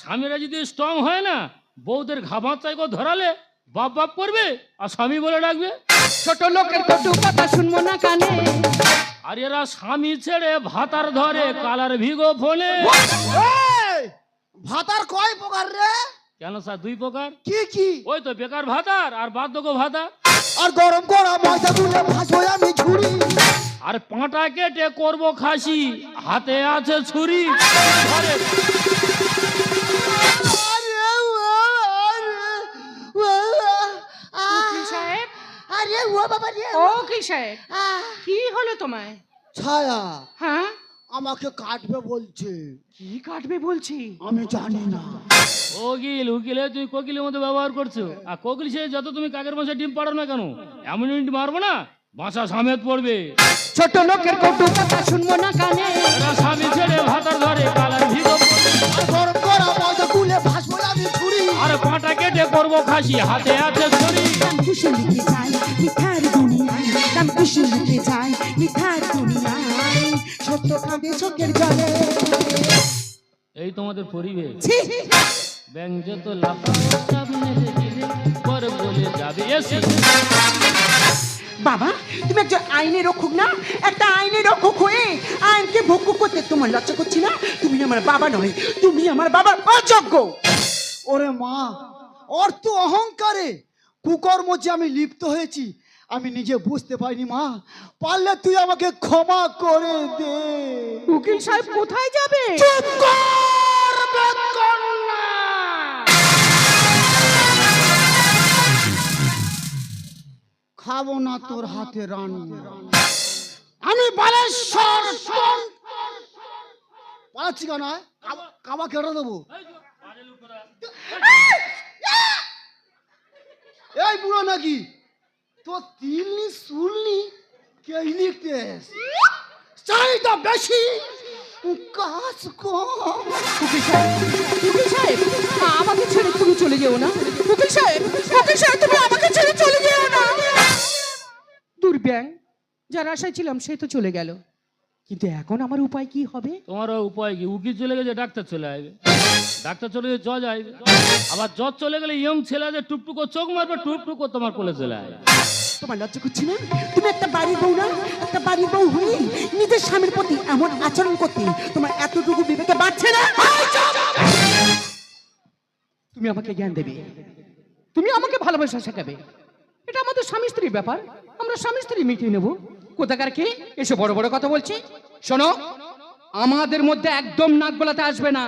স্বামীরা যদি স্ট্রং হয় না, বউদের ঘামার চাইকো ধরালে বাপ বাপ করবে আর স্বামী বলে ডাকবে। ছোট লোকের কটু কথা শুনবো না কানে। আর এরা স্বামী ছেড়ে ভাতার ধরে কালার ভিগো ফোনে। ভাতার কয় প্রকার রে? কেন স্যার 2 প্রকার। কি কি? ওই তো বেকার ভাতার আর বার্ধক্য ভাতা। আর গরম করা ময়দা গুলে ভাসবো আমি ঝুড়ি। আর পাঁটা কেটে করব খাসি, হাতে আছে ছুরি। ঘরে উকিল সাহেব, আরে ও বাবা রে। ও উকিল সাহেব, কি হলো তোমায়? ছায়া হ্যাঁ, আমাকে কাটবে বলছে। কি কাটবে বলছি? আমি জানি না। উকিলে তুই কোকিলের মধ্যে ব্যবহার করছো। আর কোকিল সে যত তুমি কাকের বাসায় ডিম পাড়ো না কেন, এমন ডিম মারবো না বাসা সামেত পড়বে। ছোট লোকের কটু কথা শুনবো না কানে। এরা স্বামী ছেড়ে ভাতার ধরে কালার ভিগো ফোনে। আর গরম করা ময়দা গুলে ভাসবো আমি ঝুড়ি। আর পাঁটা কেটে করব খাসি, হাতে আছে ছুরি। দাম কুশলীকে যায় মিঠার দুনিয়ায়, দাম কুশলীকে যায় মিঠার দুনিয়ায়, ছোট্ট কাঁদে চোখের জলে। এই তোমাদের পরিবেশ। ছি! ব্যাং যত লাফায় সামনে দেখিলে পরে বলে যাবে এসে। বাবা, তুমি একজন আইনের রক্ষক না? একটা আইনের রক্ষক হয়ে আইনকে ভক্ষু করতে তোমার লজ্জা করছি না? তুমি আমার বাবা নয়, তুমি আমার বাবার অযোগ্য। ওরে মা, ওর তো অহংকারে কুকর্ম যে আমি লিপ্ত হয়েছি আমি নিজে বুঝতে পারিনি। মা, পারলে তুই আমাকে ক্ষমা করে দে। উকিল সাহেব কোথায় যাবে? চুপ কর বেকন্না! খাবো না তোর হাতে রান্না। আমি বালেশ্বর পালাচ্ছি কেন? কাবা কেটে দেবো। এই বুড়ো নাকি তো তিলনি শুননি কে লিখতে চাহিদা বেশি কাজ কম। উকিল সাহেব, আমাকে ছেড়ে তুমি চলে যেও না। উকিল সাহেব, তুমি আমাকে ছেড়ে চলে যেও না। দুর্ব্যাং, যার আশায় ছিলাম সে তো চলে গেল, কিন্তু এখন আমার উপায় কি হবে? তোমার উপায় কি? উকিল চলে গেছে, ডাক্তার চলে আসবে। ডাক্তার চলে গেলে জজ আসবে। আবার জজ চলে গেলে ইয়ং ছেলেদের টুকটুকো চোখ মারবে, টুকটুকো তোমার কোলে চলে আসবে। তোমার লজ্জা করছি না? তুমি একটা বাড়ির বউ না? একটা বাড়ির বউ হয়ে নিজের স্বামীর প্রতি এমন আচরণ করতে তোমার এতটুকু বিবেকে বাড়ছে না? তুমি আমাকে জ্ঞান দেবে, তুমি আমাকে ভালোবাসা শেখাবে। এটা আমাদের স্বামী স্ত্রীর ব্যাপার, আমরা স্বামী স্ত্রী মিটিয়ে নেবো। কোথাকার কে এসে বড় বড় কথা বলছি? শোনো, আমাদের মধ্যে একদম নাক গলাতে আসবে না।